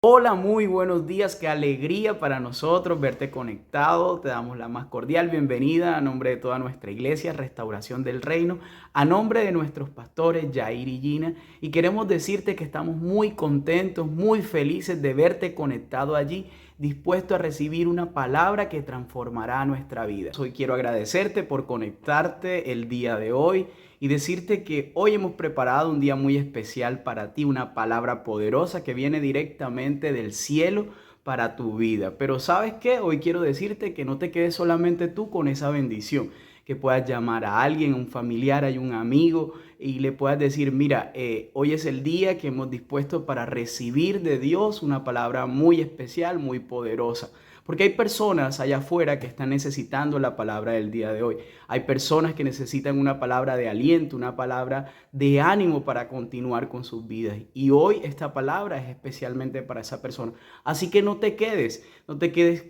Hola, muy buenos días, qué alegría para nosotros verte conectado. Te damos la más cordial bienvenida a nombre de toda nuestra iglesia, Restauración del Reino, a nombre de nuestros pastores Jair y Gina, y queremos decirte que estamos muy contentos, muy felices de verte conectado allí, dispuesto a recibir una palabra que transformará nuestra vida. Hoy quiero agradecerte por conectarte el día de hoy y decirte que hoy hemos preparado un día muy especial para ti, una palabra poderosa que viene directamente del cielo para tu vida. Pero ¿sabes qué? Hoy quiero decirte que no te quedes solamente tú con esa bendición, que puedas llamar a alguien, a un familiar, a un amigo y le puedas decir, mira, hoy es el día que hemos dispuesto para recibir de Dios una palabra muy especial, muy poderosa. Porque hay personas allá afuera que están necesitando la palabra del día de hoy. Hay personas que necesitan una palabra de aliento, una palabra de ánimo para continuar con sus vidas. Y hoy esta palabra es especialmente para esa persona. Así que no te quedes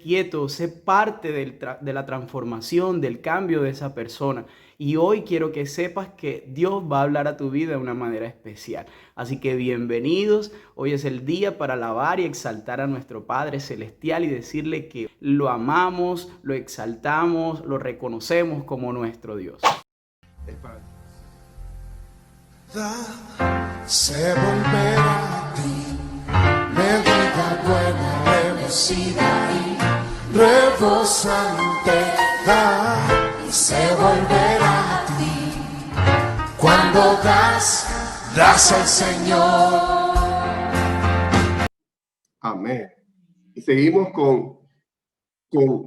quieto, sé parte de la transformación, del cambio de esa persona. Y hoy quiero que sepas que Dios va a hablar a tu vida de una manera especial. Así que bienvenidos. Hoy es el día para alabar y exaltar a nuestro Padre Celestial y decirle que lo amamos, lo exaltamos, lo reconocemos como nuestro Dios. Se volverá a ti, medida buena, remecida y rebosante da, y se volverá a ti, cuando das al Señor. Amén. Y seguimos con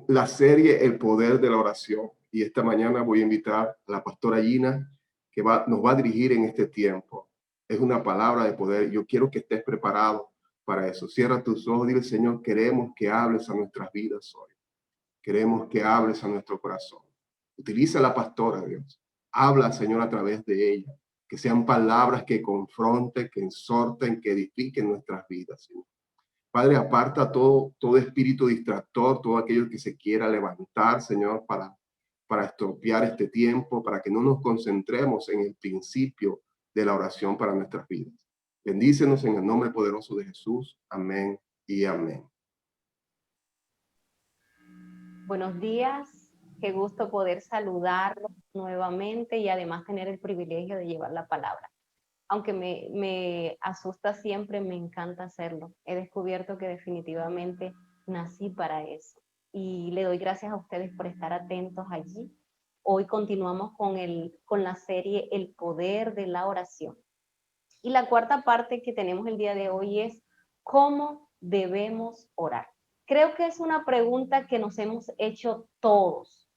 la serie El Poder de la Oración. Y esta mañana voy a invitar a la pastora Gina, que nos va a dirigir en este tiempo. Es una palabra de poder. Yo quiero que estés preparado para eso. Cierra tus ojos, dile, Señor, queremos que hables a nuestras vidas hoy. Queremos que hables a nuestro corazón. Utiliza a la pastora, Dios. Habla, Señor, a través de ella. Que sean palabras que confronten, que exhorten, que edifiquen nuestras vidas, Señor. Padre, aparta todo espíritu distractor, todo aquello que se quiera levantar, Señor, para estropear este tiempo, para que no nos concentremos en el principio de la oración para nuestras vidas. Bendícenos en el nombre poderoso de Jesús. Amén y amén. Buenos días, qué gusto poder saludarlos nuevamente y además tener el privilegio de llevar la palabra. Aunque me asusta siempre, me encanta hacerlo. He descubierto que definitivamente nací para eso. Y le doy gracias a ustedes por estar atentos allí. Hoy continuamos con la serie El Poder de la Oración. Y la cuarta parte que tenemos el día de hoy es ¿cómo debemos orar? Creo que es una pregunta que nos hemos hecho todos.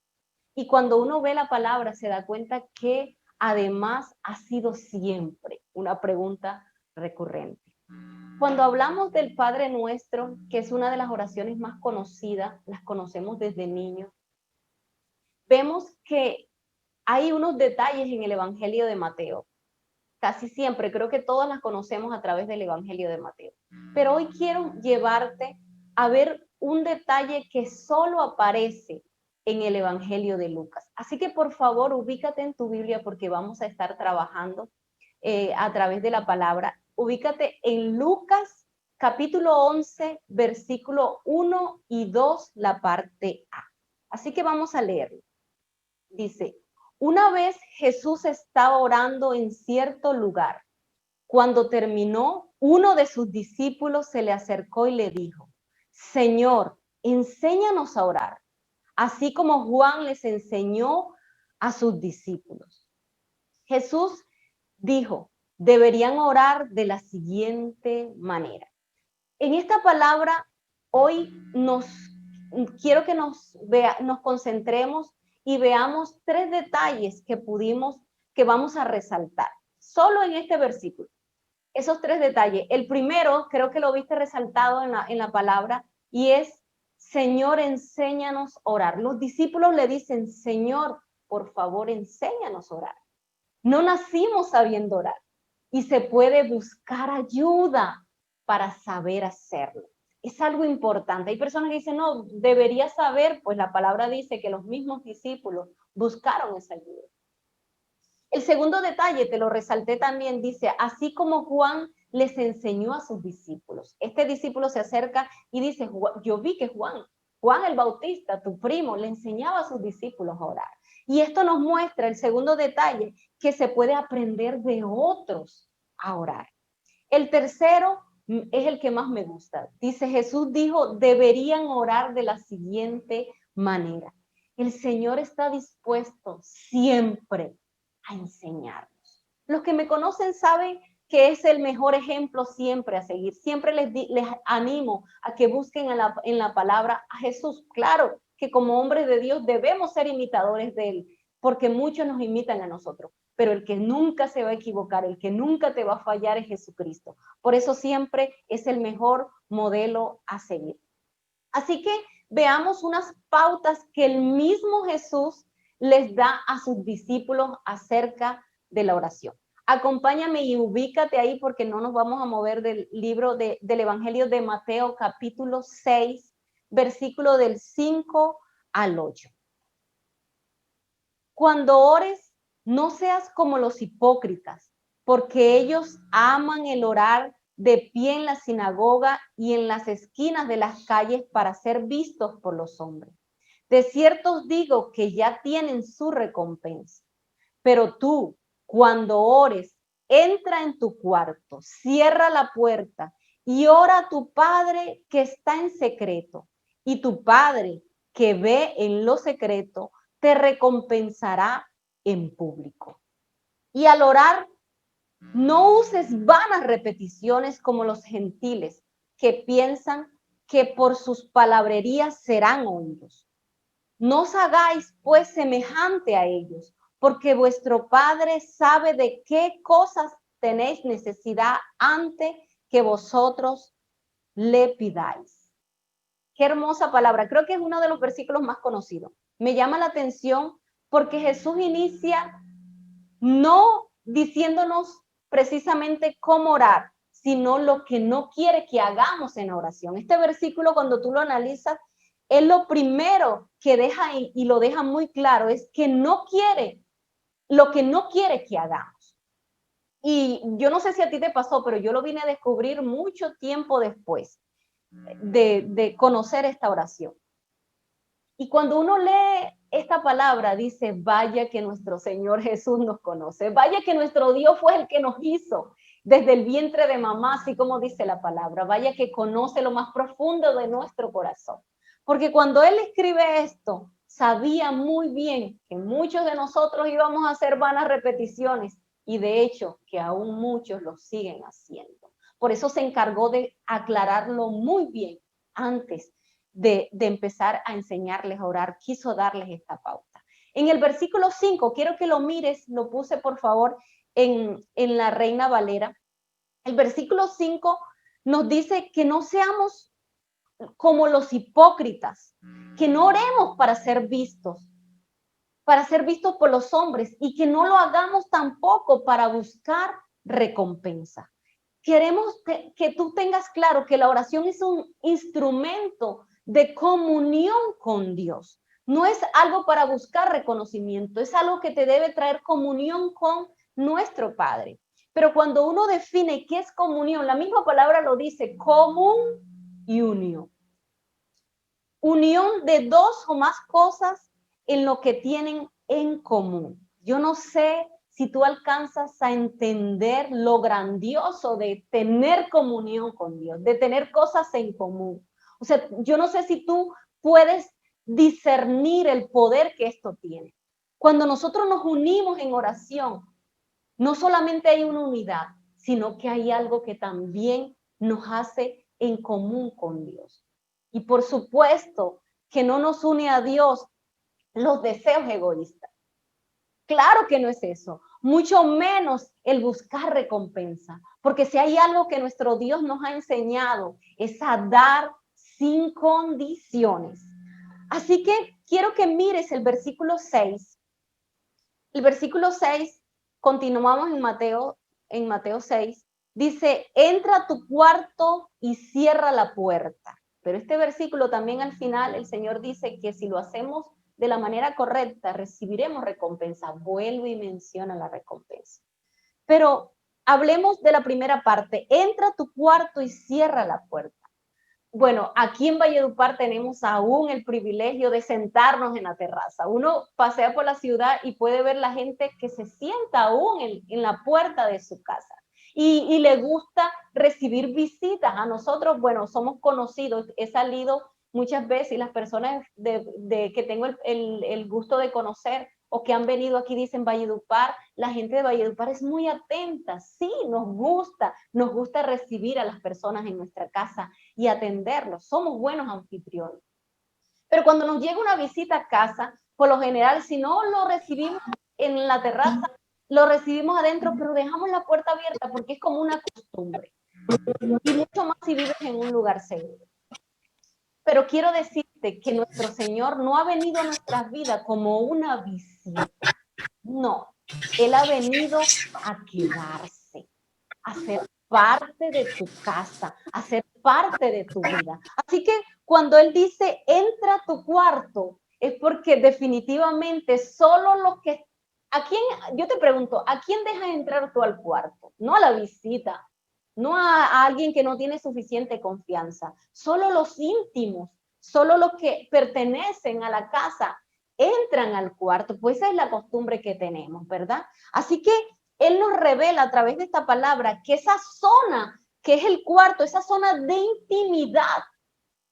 Y cuando uno ve la palabra se da cuenta que además ha sido siempre una pregunta recurrente. Cuando hablamos del Padre Nuestro, que es una de las oraciones más conocidas, las conocemos desde niños, vemos que hay unos detalles en el Evangelio de Mateo. Casi siempre, creo que todas las conocemos a través del Evangelio de Mateo. Pero hoy quiero llevarte a ver un detalle que solo aparece en el Evangelio de Lucas. Así que por favor, ubícate en tu Biblia porque vamos a estar trabajando a través de la palabra. Ubícate en Lucas capítulo 11, versículo 1 y 2, la parte A. Así que vamos a leerlo. Dice, una vez Jesús estaba orando en cierto lugar. Cuando terminó, uno de sus discípulos se le acercó y le dijo, Señor, enséñanos a orar, así como Juan les enseñó a sus discípulos. Jesús dijo, deberían orar de la siguiente manera. En esta palabra, hoy quiero que nos concentremos y veamos tres detalles que vamos a resaltar, solo en este versículo. Esos tres detalles. El primero, creo que lo viste resaltado en la palabra, y es, Señor, enséñanos a orar. Los discípulos le dicen, Señor, por favor, enséñanos a orar. No nacimos sabiendo orar y se puede buscar ayuda para saber hacerlo. Es algo importante. Hay personas que dicen, no, debería saber, pues la palabra dice que los mismos discípulos buscaron esa ayuda. El segundo detalle, te lo resalté también, dice, así como Juan les enseñó a sus discípulos. Este discípulo se acerca y dice, yo vi que Juan el Bautista, tu primo, le enseñaba a sus discípulos a orar. Y esto nos muestra el segundo detalle, que se puede aprender de otros a orar. El tercero es el que más me gusta. Dice, Jesús dijo, deberían orar de la siguiente manera. El Señor está dispuesto siempre a enseñarnos. Los que me conocen saben que es el mejor ejemplo siempre a seguir. Siempre les animo a que busquen en la palabra a Jesús. Claro que como hombres de Dios debemos ser imitadores de Él, porque muchos nos imitan a nosotros. Pero el que nunca se va a equivocar, el que nunca te va a fallar es Jesucristo. Por eso siempre es el mejor modelo a seguir. Así que veamos unas pautas que el mismo Jesús les da a sus discípulos acerca de la oración. Acompáñame y ubícate ahí porque no nos vamos a mover del libro del Evangelio de Mateo, capítulo 6, versículo del 5 al 8. Cuando ores, no seas como los hipócritas, porque ellos aman el orar de pie en la sinagoga y en las esquinas de las calles para ser vistos por los hombres. De cierto os digo que ya tienen su recompensa. Pero tú, cuando ores, entra en tu cuarto, cierra la puerta y ora a tu Padre que está en secreto. Y tu Padre que ve en lo secreto te recompensará en público. Y al orar, no uses vanas repeticiones como los gentiles que piensan que por sus palabrerías serán oídos. No os hagáis pues semejante a ellos, porque vuestro Padre sabe de qué cosas tenéis necesidad antes que vosotros le pidáis. Qué hermosa palabra. Creo que es uno de los versículos más conocidos. Me llama la atención porque Jesús inicia no diciéndonos precisamente cómo orar, sino lo que no quiere que hagamos en la oración. Este versículo, cuando tú lo analizas, es lo primero que deja y lo deja muy claro, es que no quiere, lo que no quiere que hagamos. Y yo no sé si a ti te pasó, pero yo lo vine a descubrir mucho tiempo después de conocer esta oración. Y cuando uno lee esta palabra, dice, vaya que nuestro Señor Jesús nos conoce, vaya que nuestro Dios fue el que nos hizo desde el vientre de mamá, así como dice la palabra, vaya que conoce lo más profundo de nuestro corazón. Porque cuando Él escribe esto, sabía muy bien que muchos de nosotros íbamos a hacer vanas repeticiones y de hecho que aún muchos lo siguen haciendo. Por eso se encargó de aclararlo muy bien antes de empezar a enseñarles a orar, quiso darles esta pauta. En el versículo 5, quiero que lo mires, lo puse por favor en la Reina Valera. El versículo 5 nos dice que no seamos como los hipócritas, que no oremos para ser vistos por los hombres y que no lo hagamos tampoco para buscar recompensa. Queremos que tú tengas claro que la oración es un instrumento de comunión con Dios. No es algo para buscar reconocimiento, es algo que te debe traer comunión con nuestro Padre. Pero cuando uno define qué es comunión, la misma palabra lo dice, común y unión. Unión de dos o más cosas en lo que tienen en común. Yo no sé si tú alcanzas a entender lo grandioso de tener comunión con Dios, de tener cosas en común. O sea, yo no sé si tú puedes discernir el poder que esto tiene. Cuando nosotros nos unimos en oración, no solamente hay una unidad, sino que hay algo que también nos hace en común con Dios. Y por supuesto que no nos une a Dios los deseos egoístas. Claro que no es eso, mucho menos el buscar recompensa, porque si hay algo que nuestro Dios nos ha enseñado es a dar sin condiciones. Así que quiero que mires el versículo 6. El versículo 6, continuamos en Mateo 6, dice, entra a tu cuarto y cierra la puerta. Pero este versículo también al final el Señor dice que si lo hacemos de la manera correcta, recibiremos recompensa. Vuelve y menciona la recompensa. Pero hablemos de la primera parte. Entra a tu cuarto y cierra la puerta. Bueno, aquí en Valledupar tenemos aún el privilegio de sentarnos en la terraza. Uno pasea por la ciudad y puede ver la gente que se sienta aún en la puerta de su casa y le gusta recibir visitas. A nosotros, bueno, somos conocidos, he salido muchas veces y las personas que tengo el gusto de conocer o que han venido aquí dicen Valledupar, la gente de Valledupar es muy atenta, sí, nos gusta recibir a las personas en nuestra casa y atenderlos, somos buenos anfitriones. Pero cuando nos llega una visita a casa, por lo general, si no lo recibimos en la terraza, lo recibimos adentro, pero dejamos la puerta abierta porque es como una costumbre. Y mucho más si vives en un lugar seguro. Pero quiero decirte que nuestro Señor no ha venido a nuestras vidas como una visita. No, Él ha venido a quedarse, a ser parte de tu casa, a ser parte de tu vida. Así que cuando Él dice, entra a tu cuarto, es porque definitivamente solo los que... Yo te pregunto, ¿a quién dejas entrar tú al cuarto? No a la visita, no a alguien que no tiene suficiente confianza, solo los íntimos, solo los que pertenecen a la casa entran al cuarto, pues esa es la costumbre que tenemos, ¿verdad? Así que Él nos revela a través de esta palabra que esa zona, que es el cuarto, esa zona de intimidad,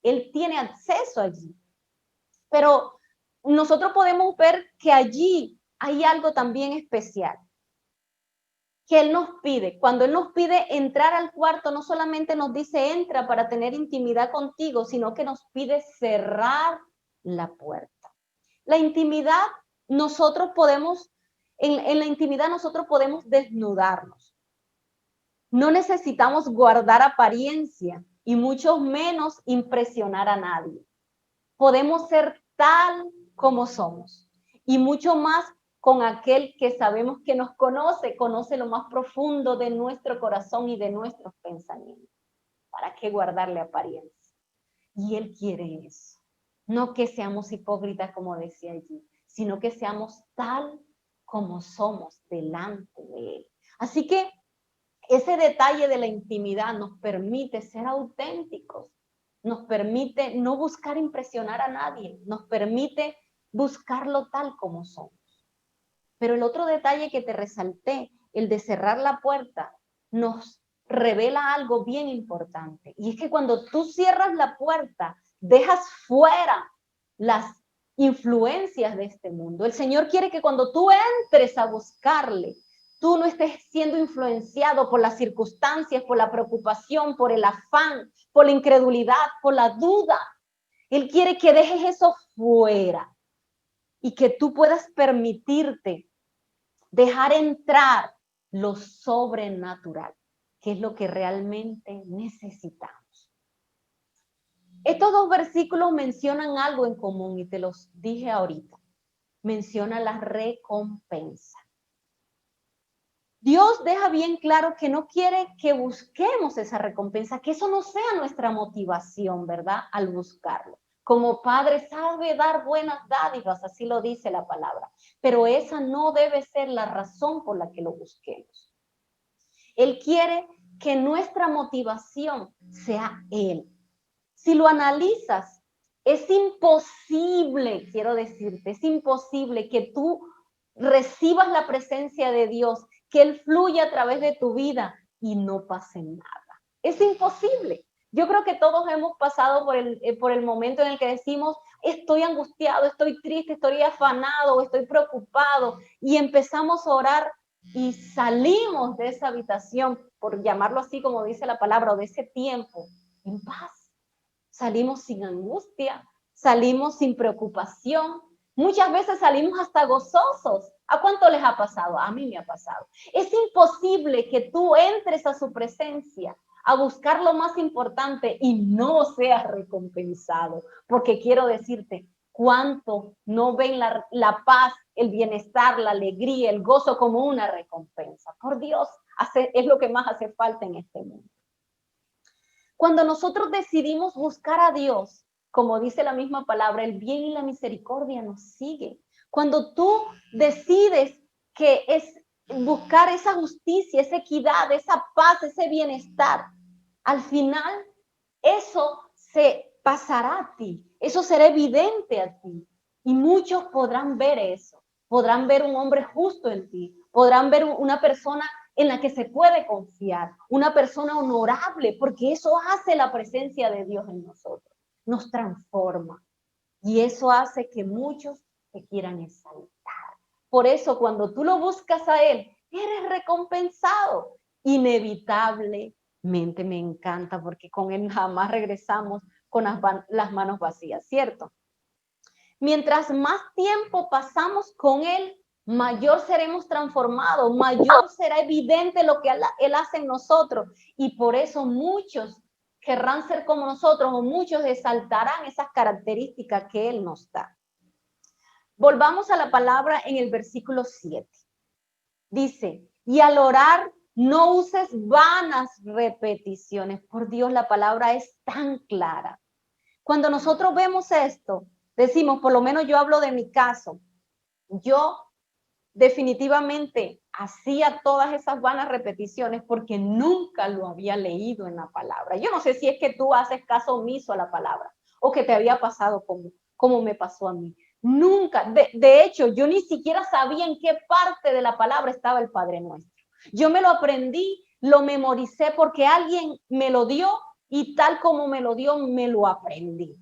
Él tiene acceso allí. Pero nosotros podemos ver que allí hay algo también especial que Él nos pide. Cuando Él nos pide entrar al cuarto, no solamente nos dice entra para tener intimidad contigo, sino que nos pide cerrar la puerta. La intimidad, nosotros podemos, en la intimidad nosotros podemos desnudarnos. No necesitamos guardar apariencia y mucho menos impresionar a nadie. Podemos ser tal como somos y mucho más con aquel que sabemos que nos conoce lo más profundo de nuestro corazón y de nuestros pensamientos. ¿Para qué guardarle apariencia? Y Él quiere eso. No que seamos hipócritas, como decía allí, sino que seamos tal como somos delante de Él. Así que ese detalle de la intimidad nos permite ser auténticos, nos permite no buscar impresionar a nadie, nos permite buscarlo tal como somos. Pero el otro detalle que te resalté, el de cerrar la puerta, nos revela algo bien importante. Y es que cuando tú cierras la puerta, dejas fuera las influencias de este mundo. El Señor quiere que cuando tú entres a buscarle, tú no estés siendo influenciado por las circunstancias, por la preocupación, por el afán, por la incredulidad, por la duda. Él quiere que dejes eso fuera y que tú puedas permitirte dejar entrar lo sobrenatural, que es lo que realmente necesitamos. Estos dos versículos mencionan algo en común y te los dije ahorita. Menciona la recompensa. Dios deja bien claro que no quiere que busquemos esa recompensa, que eso no sea nuestra motivación, ¿verdad? Al buscarlo. Como Padre sabe dar buenas dádivas, así lo dice la palabra, pero esa no debe ser la razón por la que lo busquemos. Él quiere que nuestra motivación sea Él. Si lo analizas, es imposible, quiero decirte, es imposible que tú recibas la presencia de Dios, que Él fluya a través de tu vida y no pase nada. Es imposible. Yo creo que todos hemos pasado por el momento en el que decimos, estoy angustiado, estoy triste, estoy afanado, estoy preocupado, y empezamos a orar y salimos de esa habitación, por llamarlo así como dice la palabra, o de ese tiempo, en paz. Salimos sin angustia, salimos sin preocupación, muchas veces salimos hasta gozosos. ¿A cuánto les ha pasado? A mí me ha pasado. Es imposible que tú entres a su presencia a buscar lo más importante y no seas recompensado, porque quiero decirte, cuánto no ven la paz, el bienestar, la alegría, el gozo como una recompensa. Por Dios, es lo que más hace falta en este mundo. Cuando nosotros decidimos buscar a Dios, como dice la misma palabra, el bien y la misericordia nos sigue. Cuando tú decides que es buscar esa justicia, esa equidad, esa paz, ese bienestar. Al final, eso se pasará a ti, eso será evidente a ti. Y muchos podrán ver eso, podrán ver un hombre justo en ti, podrán ver una persona en la que se puede confiar, una persona honorable, porque eso hace la presencia de Dios en nosotros, nos transforma. Y eso hace que muchos te quieran exaltar. Por eso cuando tú lo buscas a Él, eres recompensado. Inevitablemente me encanta porque con Él jamás regresamos con las manos vacías, ¿cierto? Mientras más tiempo pasamos con Él, mayor seremos transformados, mayor será evidente lo que Él hace en nosotros. Y por eso muchos querrán ser como nosotros o muchos exaltarán esas características que Él nos da. Volvamos a la palabra en el versículo 7. Dice, y al orar no uses vanas repeticiones. Por Dios, la palabra es tan clara. Cuando nosotros vemos esto, decimos, por lo menos yo hablo de mi caso, yo definitivamente hacía todas esas vanas repeticiones porque nunca lo había leído en la palabra. Yo no sé si es que tú haces caso omiso a la palabra o que te había pasado como me pasó a mí. Nunca, de hecho, yo ni siquiera sabía en qué parte de la palabra estaba el Padre Nuestro. Yo me lo aprendí, lo memoricé porque alguien me lo dio y tal como me lo dio, me lo aprendí.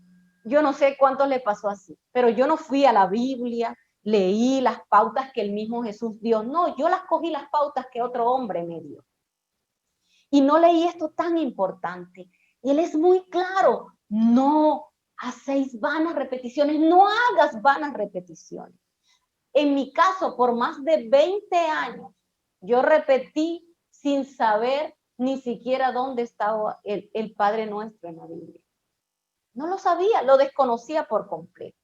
Yo no sé cuánto le pasó así, pero yo no fui a la Biblia, leí las pautas que el mismo Jesús dio. No, yo las cogí las pautas que otro hombre me dio. Y no leí esto tan importante. Y Él es muy claro, no hacéis vanas repeticiones, no hagas vanas repeticiones. En mi caso, por más de 20 años, yo repetí sin saber ni siquiera dónde estaba el Padre Nuestro en la Biblia. No lo sabía, lo desconocía por completo.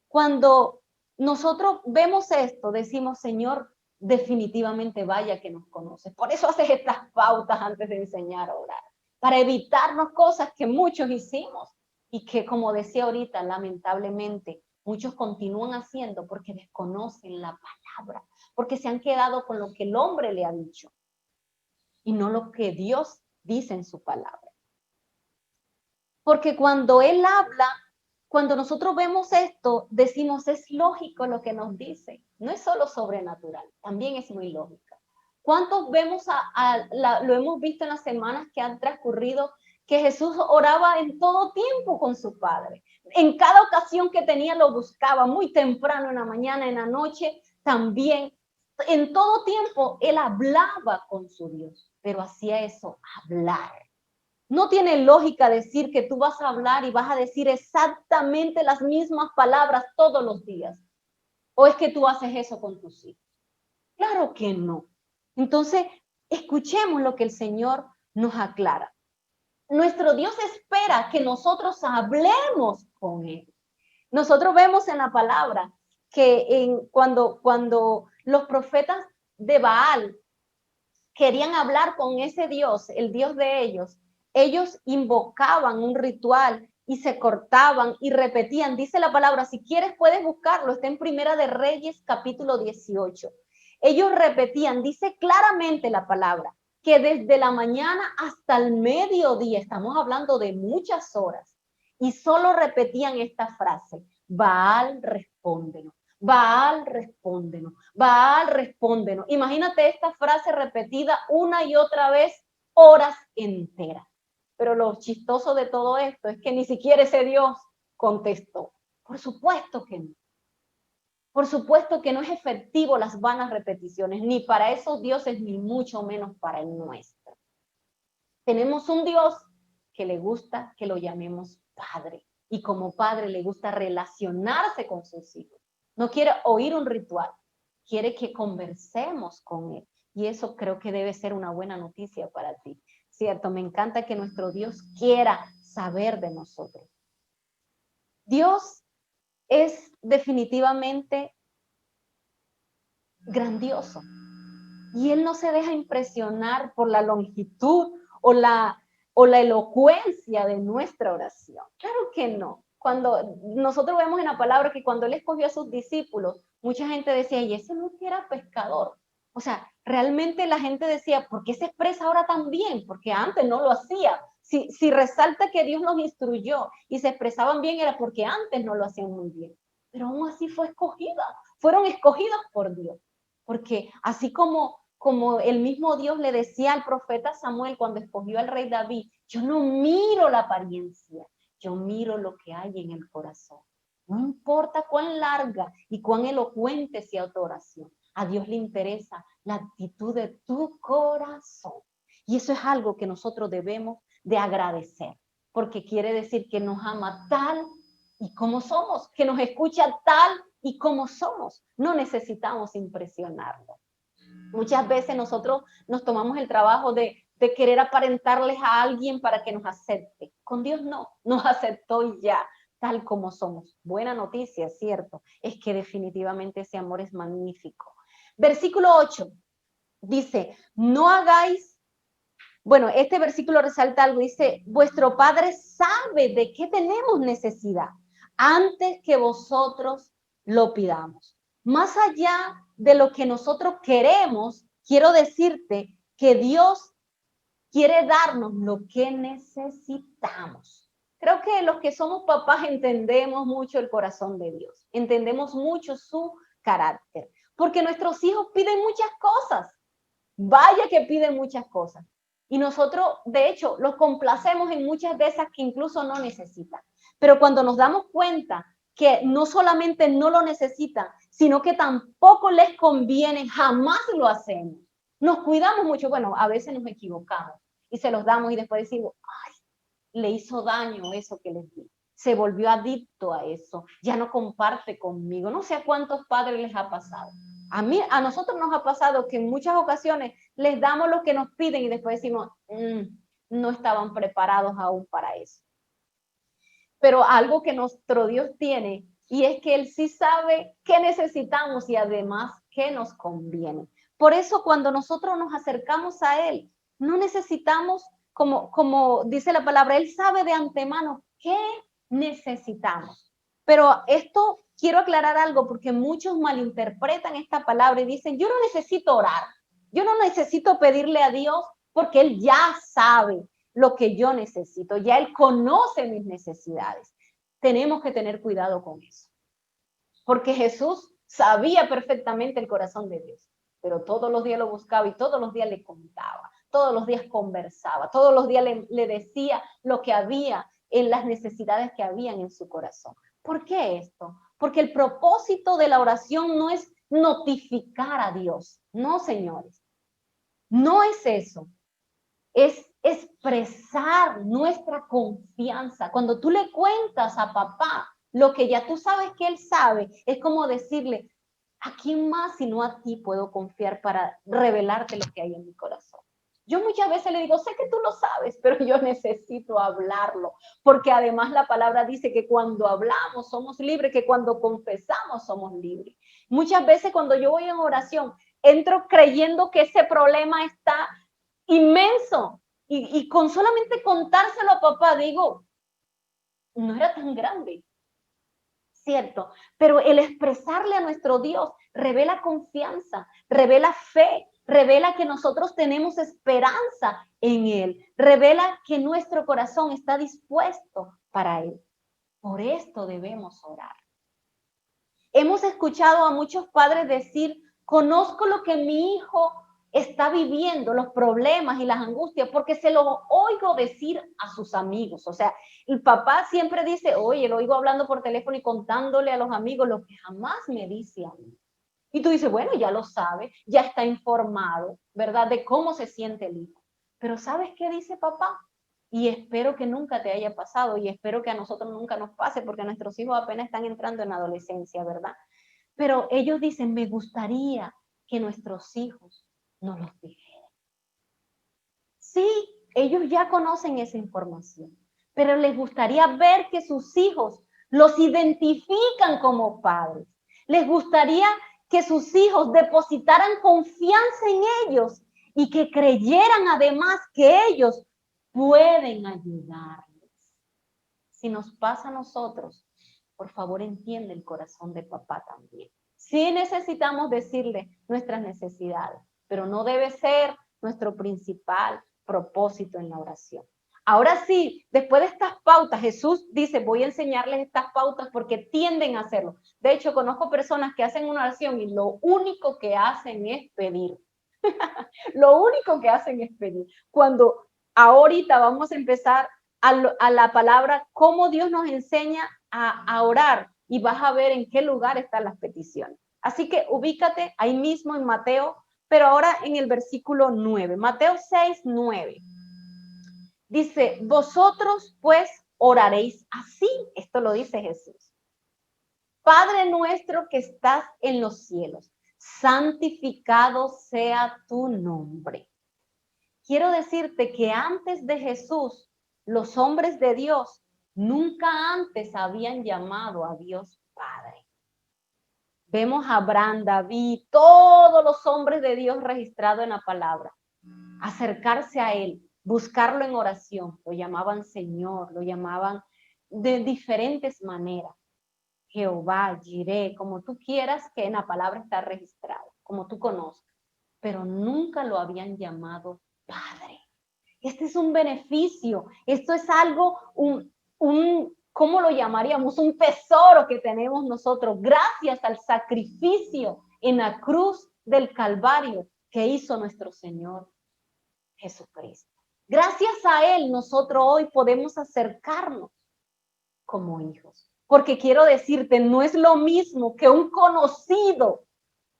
Cuando nosotros vemos esto, decimos, Señor, definitivamente vaya que nos conoces. Por eso haces estas pautas antes de enseñar a orar, para evitarnos cosas que muchos hicimos y que, como decía ahorita, lamentablemente, muchos continúan haciendo porque desconocen la palabra, porque se han quedado con lo que el hombre le ha dicho y no lo que Dios dice en su palabra. Porque cuando Él habla, cuando nosotros vemos esto, decimos, es lógico lo que nos dice. No es solo sobrenatural, también es muy lógica. ¿Cuántos vemos lo hemos visto en las semanas que han transcurrido, que Jesús oraba en todo tiempo con su Padre? En cada ocasión que tenía lo buscaba, muy temprano en la mañana, en la noche, también. En todo tiempo Él hablaba con su Dios, pero hacía eso, hablar. No tiene lógica decir que tú vas a hablar y vas a decir exactamente las mismas palabras todos los días. ¿O es que tú haces eso con tus hijos? Claro que no. Entonces, escuchemos lo que el Señor nos aclara. Nuestro Dios espera que nosotros hablemos con Él. Nosotros vemos en la palabra que cuando los profetas de Baal querían hablar con ese Dios, el Dios de ellos invocaban un ritual y se cortaban y repetían. Dice la palabra, si quieres puedes buscarlo, está en Primera de Reyes, capítulo 18. Ellos repetían, dice claramente la palabra, que desde la mañana hasta el mediodía, estamos hablando de muchas horas, y solo repetían esta frase, Baal, respóndenos. Baal, respóndenos. Baal, respóndenos. Imagínate esta frase repetida una y otra vez, horas enteras. Pero lo chistoso de todo esto es que ni siquiera ese Dios contestó. Por supuesto que no. Por supuesto que no es efectivo las vanas repeticiones, ni para esos dioses, ni mucho menos para el nuestro. Tenemos un Dios que le gusta que lo llamemos Padre. Y como Padre le gusta relacionarse con sus hijos. No quiere oír un ritual, quiere que conversemos con Él. Y eso creo que debe ser una buena noticia para ti, ¿cierto? Me encanta que nuestro Dios quiera saber de nosotros. Dios es definitivamente grandioso. Y Él no se deja impresionar por la longitud o la elocuencia de nuestra oración. Claro que no. Cuando nosotros vemos en la palabra que cuando Él escogió a sus discípulos, mucha gente decía, y ese no era pescador. O sea, realmente la gente decía, ¿por qué se expresa ahora tan bien? Porque antes no lo hacía. Si resalta que Dios los instruyó y se expresaban bien, era porque antes no lo hacían muy bien. Pero aún así fue escogida, fueron escogidos por Dios. Porque así como el mismo Dios le decía al profeta Samuel cuando escogió al rey David, yo no miro la apariencia, yo miro lo que hay en el corazón. No importa cuán larga y cuán elocuente sea tu oración, a Dios le interesa la actitud de tu corazón. Y eso es algo que nosotros debemos de agradecer, porque quiere decir que nos ama tal y como somos, que nos escucha tal y como somos. No necesitamos impresionarlo. Muchas veces nosotros nos tomamos el trabajo de querer aparentarles a alguien para que nos acepte. Con Dios no, nos aceptó y ya, tal como somos. Buena noticia, ¿cierto? Es que definitivamente ese amor es magnífico. Versículo 8 dice, no hagáis, bueno, este versículo resalta algo, dice, vuestro Padre sabe de qué tenemos necesidad antes que vosotros lo pidamos. Más allá de lo que nosotros queremos, quiero decirte que Dios quiere darnos lo que necesitamos. Creo que los que somos papás entendemos mucho el corazón de Dios, entendemos mucho su carácter, porque nuestros hijos piden muchas cosas, vaya que piden muchas cosas, y nosotros, de hecho, los complacemos en muchas de esas que incluso no necesitan. Pero cuando nos damos cuenta que no solamente no lo necesitan, sino que tampoco les conviene, jamás lo hacemos. Nos cuidamos mucho, bueno, a veces nos equivocamos y se los damos y después decimos, ay, le hizo daño eso que les di. Se volvió adicto a eso, ya no comparte conmigo. No sé a cuántos padres les ha pasado. A nosotros nos ha pasado que en muchas ocasiones les damos lo que nos piden y después decimos, no estaban preparados aún para eso. Pero algo que nuestro Dios tiene y es que Él sí sabe qué necesitamos y además qué nos conviene. Por eso cuando nosotros nos acercamos a Él, no necesitamos, como dice la palabra, Él sabe de antemano qué necesitamos. Pero esto quiero aclarar algo porque muchos malinterpretan esta palabra y dicen, yo no necesito orar, yo no necesito pedirle a Dios porque Él ya sabe lo que yo necesito, ya Él conoce mis necesidades. Tenemos que tener cuidado con eso, porque Jesús sabía perfectamente el corazón de Dios, pero todos los días lo buscaba y todos los días le contaba, todos los días conversaba, todos los días le decía lo que había en las necesidades que habían en su corazón. ¿Por qué esto? Porque el propósito de la oración no es notificar a Dios, no, señores, no es eso. Es expresar nuestra confianza. Cuando tú le cuentas a papá lo que ya tú sabes que él sabe, es como decirle, ¿a quién más sino a ti puedo confiar para revelarte lo que hay en mi corazón? Yo muchas veces le digo, sé que tú lo sabes, pero yo necesito hablarlo, porque además la palabra dice que cuando hablamos somos libres, que cuando confesamos somos libres. Muchas veces cuando yo voy en oración, entro creyendo que ese problema está inmenso. Y con solamente contárselo a papá, digo, no era tan grande, ¿cierto? Pero el expresarle a nuestro Dios revela confianza, revela fe, revela que nosotros tenemos esperanza en Él, revela que nuestro corazón está dispuesto para Él. Por esto debemos orar. Hemos escuchado a muchos padres decir, conozco lo que mi hijo está viviendo, los problemas y las angustias, porque se lo oigo decir a sus amigos. O sea, el papá siempre dice, oye, lo oigo hablando por teléfono y contándole a los amigos lo que jamás me dice a mí. Y tú dices, bueno, ya lo sabe, ya está informado, ¿verdad? De cómo se siente el hijo. Pero ¿sabes qué dice papá? Y espero que nunca te haya pasado y espero que a nosotros nunca nos pase porque nuestros hijos apenas están entrando en la adolescencia, ¿verdad? Pero ellos dicen, me gustaría que nuestros hijos nos los dijeran. Sí, ellos ya conocen esa información, pero les gustaría ver que sus hijos los identifican como padres. Les gustaría que sus hijos depositaran confianza en ellos y que creyeran además que ellos pueden ayudarles. Si nos pasa a nosotros, por favor entiende el corazón de papá también. Sí necesitamos decirle nuestras necesidades, pero no debe ser nuestro principal propósito en la oración. Ahora sí, después de estas pautas, Jesús dice, voy a enseñarles estas pautas porque tienden a hacerlo. De hecho, conozco personas que hacen una oración y lo único que hacen es pedir. Lo único que hacen es pedir. Cuando ahorita vamos a empezar a la palabra, cómo Dios nos enseña a orar y vas a ver en qué lugar están las peticiones. Así que ubícate ahí mismo en Mateo, pero ahora en el versículo 9. Mateo 6, 9. Dice, vosotros pues oraréis así. Esto lo dice Jesús. Padre nuestro que estás en los cielos, santificado sea tu nombre. Quiero decirte que antes de Jesús, los hombres de Dios nunca antes habían llamado a Dios Padre. Vemos a Abraham, David, todos los hombres de Dios registrados en la palabra, acercarse a él, buscarlo en oración, lo llamaban Señor, lo llamaban de diferentes maneras. Jehová, Jireh, como tú quieras, que en la palabra está registrado, como tú conozcas, pero nunca lo habían llamado Padre. Este es un beneficio, esto es algo, ¿cómo lo llamaríamos? Un tesoro que tenemos nosotros, gracias al sacrificio en la cruz del Calvario que hizo nuestro Señor Jesucristo. Gracias a Él, nosotros hoy podemos acercarnos como hijos. Porque quiero decirte, no es lo mismo que un conocido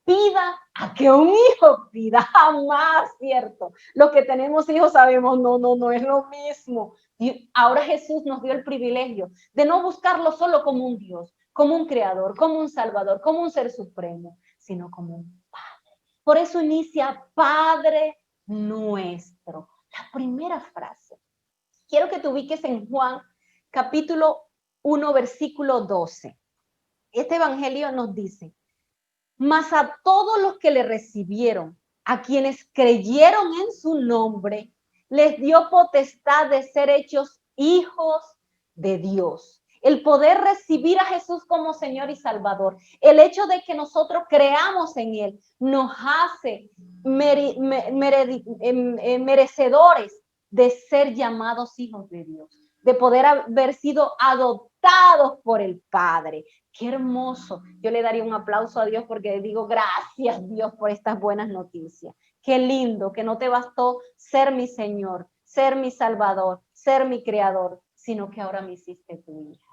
pida a que un hijo pida, jamás, ¿cierto? Los que tenemos hijos sabemos, no es lo mismo. Y ahora Jesús nos dio el privilegio de no buscarlo solo como un Dios, como un creador, como un salvador, como un ser supremo, sino como un Padre. Por eso inicia Padre nuestro. La primera frase. Quiero que te ubiques en Juan capítulo 1, versículo 12. Este evangelio nos dice, mas a todos los que le recibieron, a quienes creyeron en su nombre, les dio potestad de ser hechos hijos de Dios. El poder recibir a Jesús como Señor y Salvador, el hecho de que nosotros creamos en Él, nos hace merecedores de ser llamados hijos de Dios, de poder haber sido adoptados por el Padre. Qué hermoso. Yo le daría un aplauso a Dios porque digo, gracias Dios por estas buenas noticias. Qué lindo que no te bastó ser mi Señor, ser mi Salvador, ser mi Creador, sino que ahora me hiciste tu hija.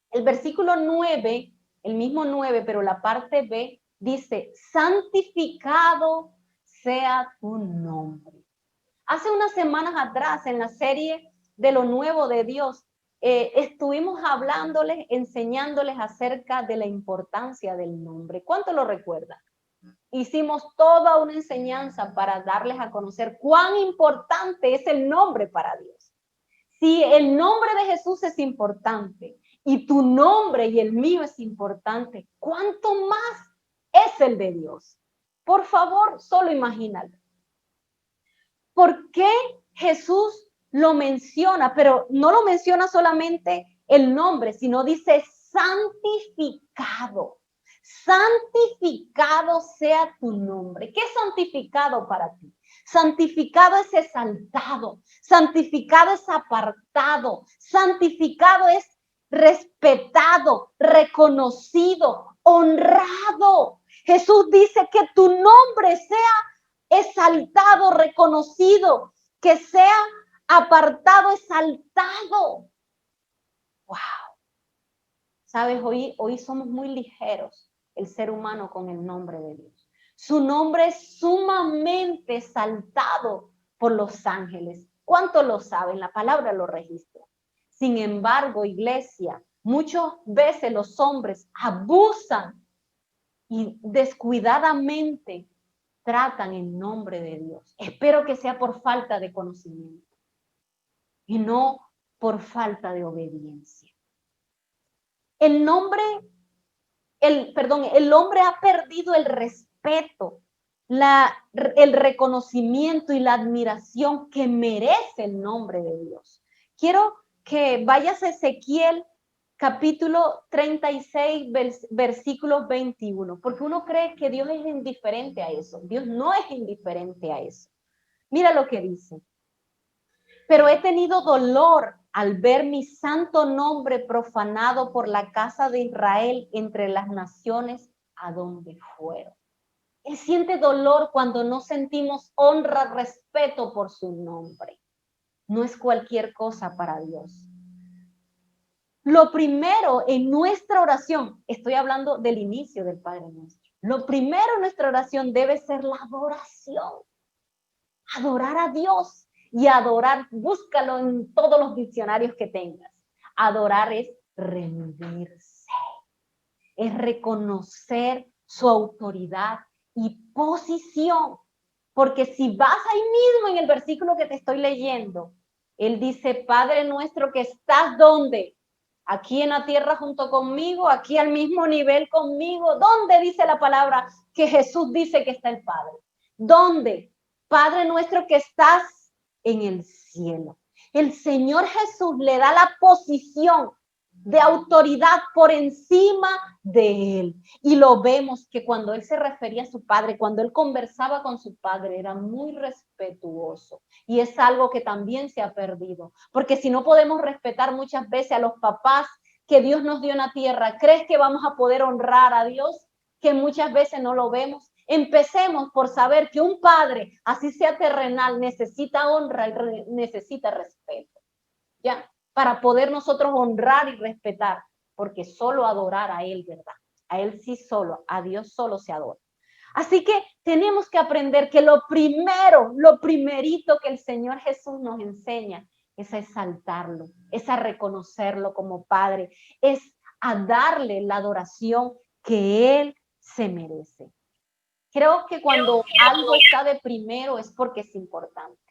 El versículo 9, el mismo 9, pero la parte B, dice, santificado sea tu nombre. Hace unas semanas atrás, en la serie de lo nuevo de Dios, estuvimos hablándoles, enseñándoles acerca de la importancia del nombre. ¿Cuánto lo recuerdan? Hicimos toda una enseñanza para darles a conocer cuán importante es el nombre para Dios. Si el nombre de Jesús es importante y tu nombre y el mío es importante, ¿cuánto más es el de Dios? Por favor, solo imagínalo. ¿Por qué Jesús lo menciona? Pero no lo menciona solamente el nombre, sino dice santificado. Santificado sea tu nombre. ¿Qué es santificado para ti? Santificado es exaltado, santificado es apartado, santificado es respetado, reconocido, honrado. Jesús dice que tu nombre sea exaltado, reconocido, que sea apartado, exaltado. Wow. Sabes, hoy somos muy ligeros, el ser humano, con el nombre de Dios. Su nombre es sumamente exaltado por los ángeles. ¿Cuánto lo saben? La palabra lo registra. Sin embargo, iglesia, muchas veces los hombres abusan y descuidadamente tratan en nombre de Dios. Espero que sea por falta de conocimiento y no por falta de obediencia. El hombre ha perdido el respeto, el reconocimiento y la admiración que merece el nombre de Dios. Quiero que vayas a Ezequiel capítulo 36, versículo 21, porque uno cree que Dios es indiferente a eso. Dios no es indiferente a eso. Mira lo que dice. Pero he tenido dolor al ver mi santo nombre profanado por la casa de Israel entre las naciones a donde fueron. Él siente dolor cuando no sentimos honra, respeto por su nombre. No es cualquier cosa para Dios. Lo primero en nuestra oración, estoy hablando del inicio del Padre Nuestro, lo primero en nuestra oración debe ser la adoración. Adorar a Dios y adorar, búscalo en todos los diccionarios que tengas. Adorar es rendirse, es reconocer su autoridad y posición. Porque si vas ahí mismo en el versículo que te estoy leyendo, él dice, Padre nuestro que estás ¿dónde? Aquí en la tierra junto conmigo, aquí al mismo nivel conmigo. ¿Dónde dice la palabra que Jesús dice que está el Padre? ¿Dónde? Padre nuestro que estás en el cielo. El Señor Jesús le da la posición de autoridad por encima de él. Y lo vemos que cuando él se refería a su padre, cuando él conversaba con su padre, era muy respetuoso. Y es algo que también se ha perdido. Porque si no podemos respetar muchas veces a los papás que Dios nos dio en la tierra, ¿crees que vamos a poder honrar a Dios? Que muchas veces no lo vemos. Empecemos por saber que un padre, así sea terrenal, necesita honra y necesita respeto. ¿Ya? Para poder nosotros honrar y respetar, porque solo adorar a Él, ¿verdad? A Él sí solo, a Dios solo se adora. Así que tenemos que aprender que lo primerito que el Señor Jesús nos enseña es a exaltarlo, es a reconocerlo como Padre, es a darle la adoración que Él se merece. Creo que cuando algo está de primero es porque es importante.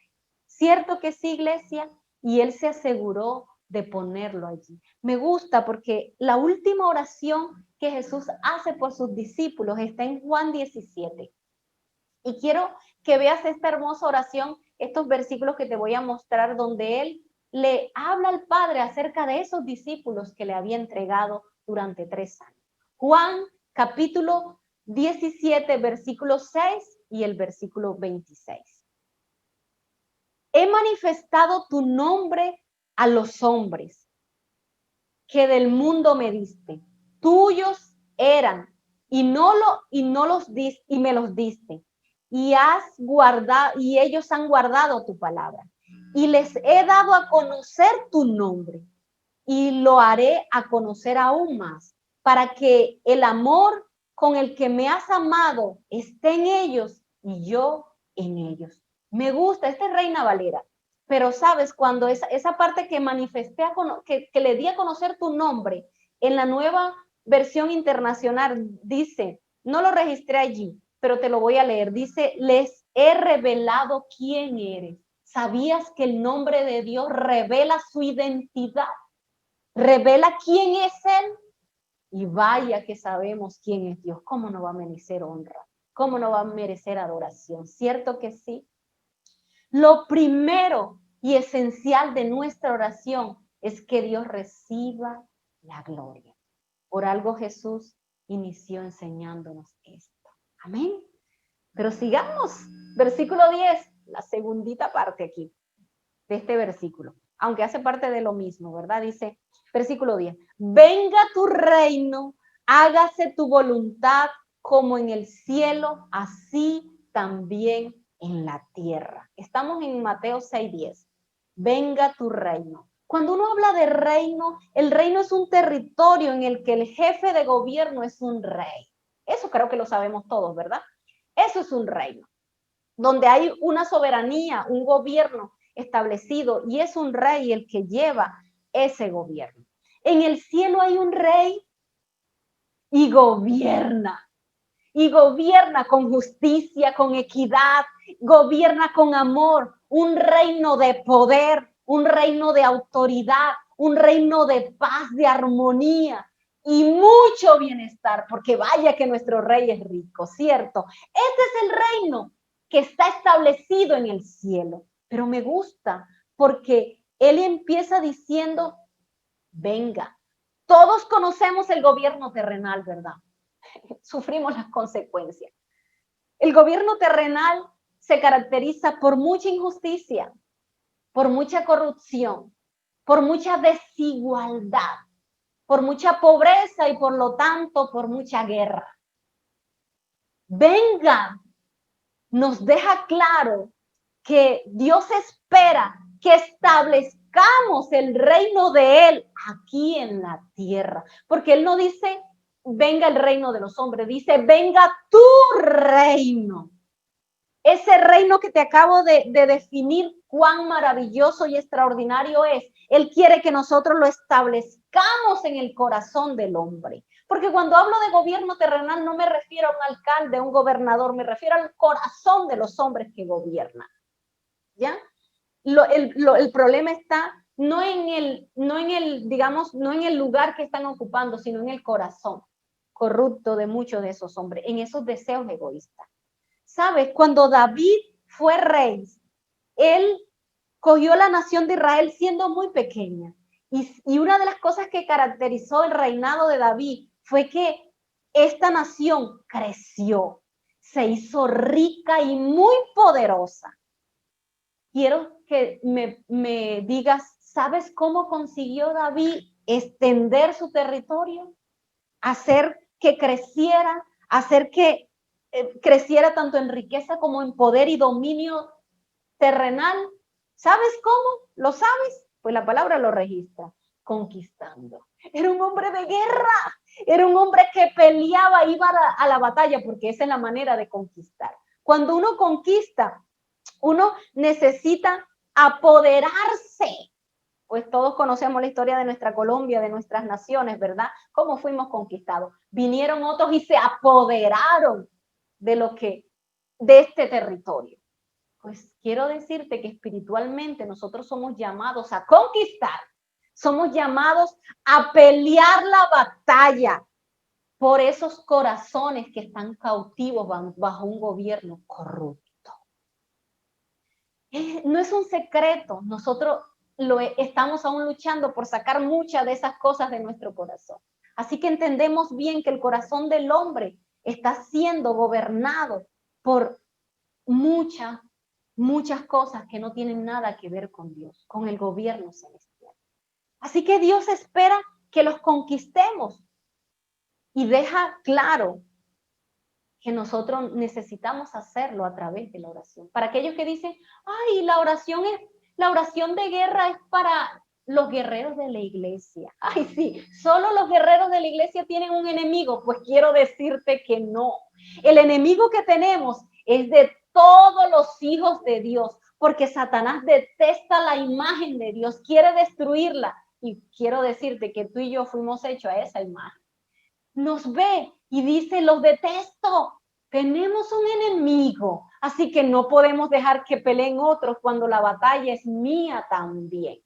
Cierto que sí, iglesia, y Él se aseguró de ponerlo allí. Me gusta porque la última oración que Jesús hace por sus discípulos está en Juan 17. Y quiero que veas esta hermosa oración, estos versículos que te voy a mostrar, donde Él le habla al Padre acerca de esos discípulos que le había entregado durante 3 años. Juan capítulo 17, versículo 6 y el versículo 26. He manifestado tu nombre a los hombres que del mundo me diste. Tuyos eran y me los diste. Y ellos han guardado tu palabra. Y les he dado a conocer tu nombre. Y lo haré a conocer aún más, para que el amor con el que me has amado esté en ellos y yo en ellos. Me gusta, esta es Reina Valera, pero sabes, cuando esa parte que manifesté, que le di a conocer tu nombre, en la nueva versión internacional dice, no lo registré allí, pero te lo voy a leer, dice, les he revelado quién eres. ¿Sabías que el nombre de Dios revela su identidad? Revela quién es Él. Y vaya que sabemos quién es Dios. ¿Cómo no va a merecer honra? ¿Cómo no va a merecer adoración? ¿Cierto que sí? Lo primero y esencial de nuestra oración es que Dios reciba la gloria. Por algo Jesús inició enseñándonos esto. Amén. Pero sigamos. Versículo 10, la segundita parte aquí de este versículo. Aunque hace parte de lo mismo, ¿verdad? Dice, versículo 10, venga tu reino, hágase tu voluntad como en el cielo, así también en la tierra. Estamos en Mateo 6:10. Venga tu reino. Cuando uno habla de reino, el reino es un territorio en el que el jefe de gobierno es un rey. Eso creo que lo sabemos todos, ¿verdad? Eso es un reino, donde hay una soberanía, un gobierno establecido, y es un rey el que lleva ese gobierno. En el cielo hay un rey y gobierna con justicia, con equidad, gobierna con amor, un reino de poder, un reino de autoridad, un reino de paz, de armonía y mucho bienestar, porque vaya que nuestro rey es rico, ¿cierto? Este es el reino que está establecido en el cielo. Pero me gusta porque él empieza diciendo, venga, Todos conocemos el gobierno terrenal, ¿verdad? Sufrimos las consecuencias. El gobierno terrenal se caracteriza por mucha injusticia, por mucha corrupción, por mucha desigualdad, por mucha pobreza y por lo tanto por mucha guerra. Venga, nos deja claro que Dios espera que establezcamos el reino de Él aquí en la tierra, porque Él no dice venga el reino de los hombres, dice venga tu reino. Ese reino que te acabo de definir cuán maravilloso y extraordinario es. Él quiere que nosotros lo establezcamos en el corazón del hombre. Porque cuando hablo de gobierno terrenal no me refiero a un alcalde, a un gobernador, me refiero al corazón de los hombres que gobiernan. ¿Ya? El problema está no en el lugar que están ocupando, sino en el corazón corrupto de muchos de esos hombres, en esos deseos egoístas. ¿Sabes? Cuando David fue rey, él cogió la nación de Israel siendo muy pequeña. Y una de las cosas que caracterizó el reinado de David fue que esta nación creció, se hizo rica y muy poderosa. Quiero que me digas, ¿sabes cómo consiguió David extender su territorio? Hacer que creciera, hacer que creciera tanto en riqueza como en poder y dominio terrenal. ¿Sabes cómo? ¿Lo sabes? Pues la palabra lo registra, conquistando. Era un hombre de guerra, era un hombre que peleaba, iba a la batalla, porque esa es la manera de conquistar. Cuando uno conquista, uno necesita apoderarse. Pues todos conocemos la historia de nuestra Colombia, de nuestras naciones, ¿verdad? Cómo fuimos conquistados. Vinieron otros y se apoderaron de este territorio. Pues quiero decirte que espiritualmente nosotros somos llamados a conquistar, somos llamados a pelear la batalla por esos corazones que están cautivos bajo un gobierno corrupto. No es un secreto, nosotros estamos aún luchando por sacar muchas de esas cosas de nuestro corazón. Así que entendemos bien que el corazón del hombre está siendo gobernado por muchas cosas que no tienen nada que ver con Dios, con el gobierno celestial. Así que Dios espera que los conquistemos y deja claro que nosotros necesitamos hacerlo a través de la oración. Para aquellos que dicen, ay, la oración de guerra es para los guerreros de la iglesia. Ay, sí, solo los guerreros de la iglesia tienen un enemigo. Pues quiero decirte que no. El enemigo que tenemos es de todos los hijos de Dios, porque Satanás detesta la imagen de Dios, quiere destruirla. Y quiero decirte que tú y yo fuimos hechos a esa imagen. Nos ve y dice, los detesto. Tenemos un enemigo, así que no podemos dejar que peleen otros cuando la batalla es mía también.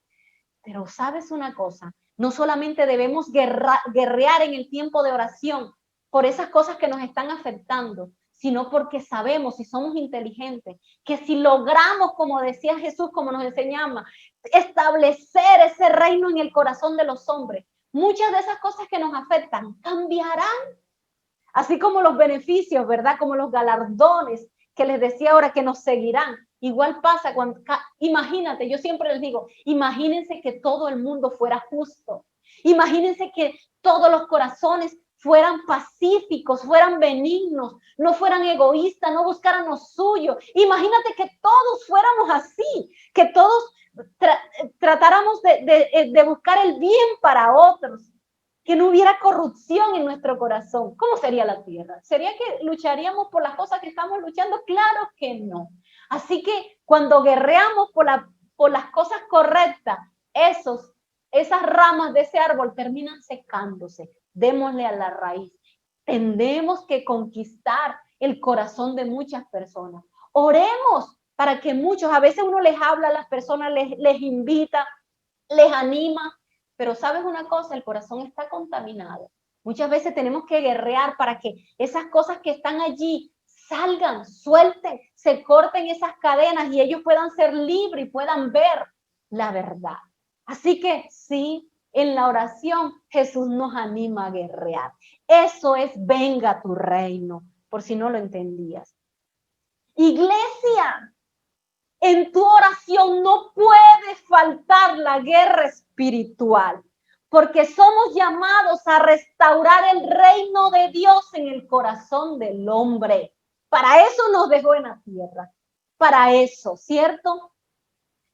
Pero ¿sabes una cosa? No solamente debemos guerrear en el tiempo de oración por esas cosas que nos están afectando, sino porque sabemos y somos inteligentes que si logramos, como decía Jesús, como nos enseñaba, establecer ese reino en el corazón de los hombres, muchas de esas cosas que nos afectan cambiarán. Así como los beneficios, ¿verdad? Como los galardones que les decía ahora que nos seguirán. Igual pasa cuando, imagínate, yo siempre les digo, imagínense que todo el mundo fuera justo. Imagínense que todos los corazones fueran pacíficos, fueran benignos, no fueran egoístas, no buscaran lo suyo. Imagínate que todos fuéramos así, que todos tratáramos de buscar el bien para otros, que no hubiera corrupción en nuestro corazón. ¿Cómo sería la tierra? ¿Sería que lucharíamos por las cosas que estamos luchando? Claro que no. Así que cuando guerreamos por las cosas correctas, esas ramas de ese árbol terminan secándose. Démosle a la raíz. Tenemos que conquistar el corazón de muchas personas. Oremos para que muchos, a veces uno les habla a las personas, les invita, les anima, pero ¿sabes una cosa? El corazón está contaminado. Muchas veces tenemos que guerrear para que esas cosas que están allí salgan, suelten, se corten esas cadenas y ellos puedan ser libres y puedan ver la verdad. Así que sí, En la oración, Jesús nos anima a guerrear. Eso es venga tu reino, por si no lo entendías. Iglesia, en tu oración no puede faltar la guerra espiritual, porque somos llamados a restaurar el reino de Dios en el corazón del hombre. Para eso nos dejó en la tierra. Para eso, ¿cierto?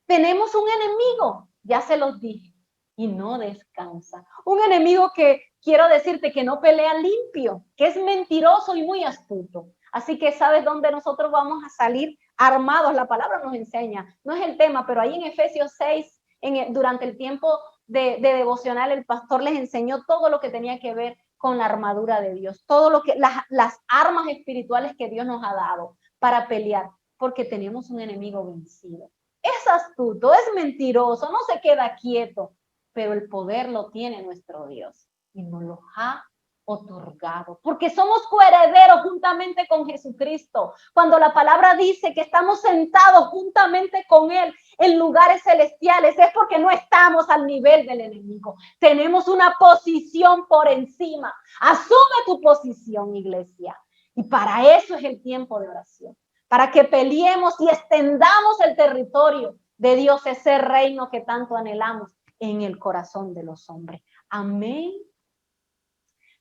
Tenemos un enemigo, ya se los dije, y no descansa. Un enemigo que quiero decirte que no pelea limpio, que es mentiroso y muy astuto. Así que sabes dónde nosotros vamos a salir armados. La palabra nos enseña, no es el tema, pero ahí en Efesios 6, durante el tiempo de devocional, el pastor les enseñó todo lo que tenía que ver con la armadura de Dios, todo lo que las armas espirituales que Dios nos ha dado para pelear, porque tenemos un enemigo vencido. Es astuto, es mentiroso, no se queda quieto, pero el poder lo tiene nuestro Dios y nos lo ha otorgado, porque somos coherederos juntamente con Jesucristo. Cuando la palabra dice que estamos sentados juntamente con Él en lugares celestiales, es porque no estamos al nivel del enemigo. Tenemos una posición por encima. Asume tu posición, iglesia. Y para eso es el tiempo de oración, para que peleemos y extendamos el territorio de Dios, ese reino que tanto anhelamos en el corazón de los hombres. Amén.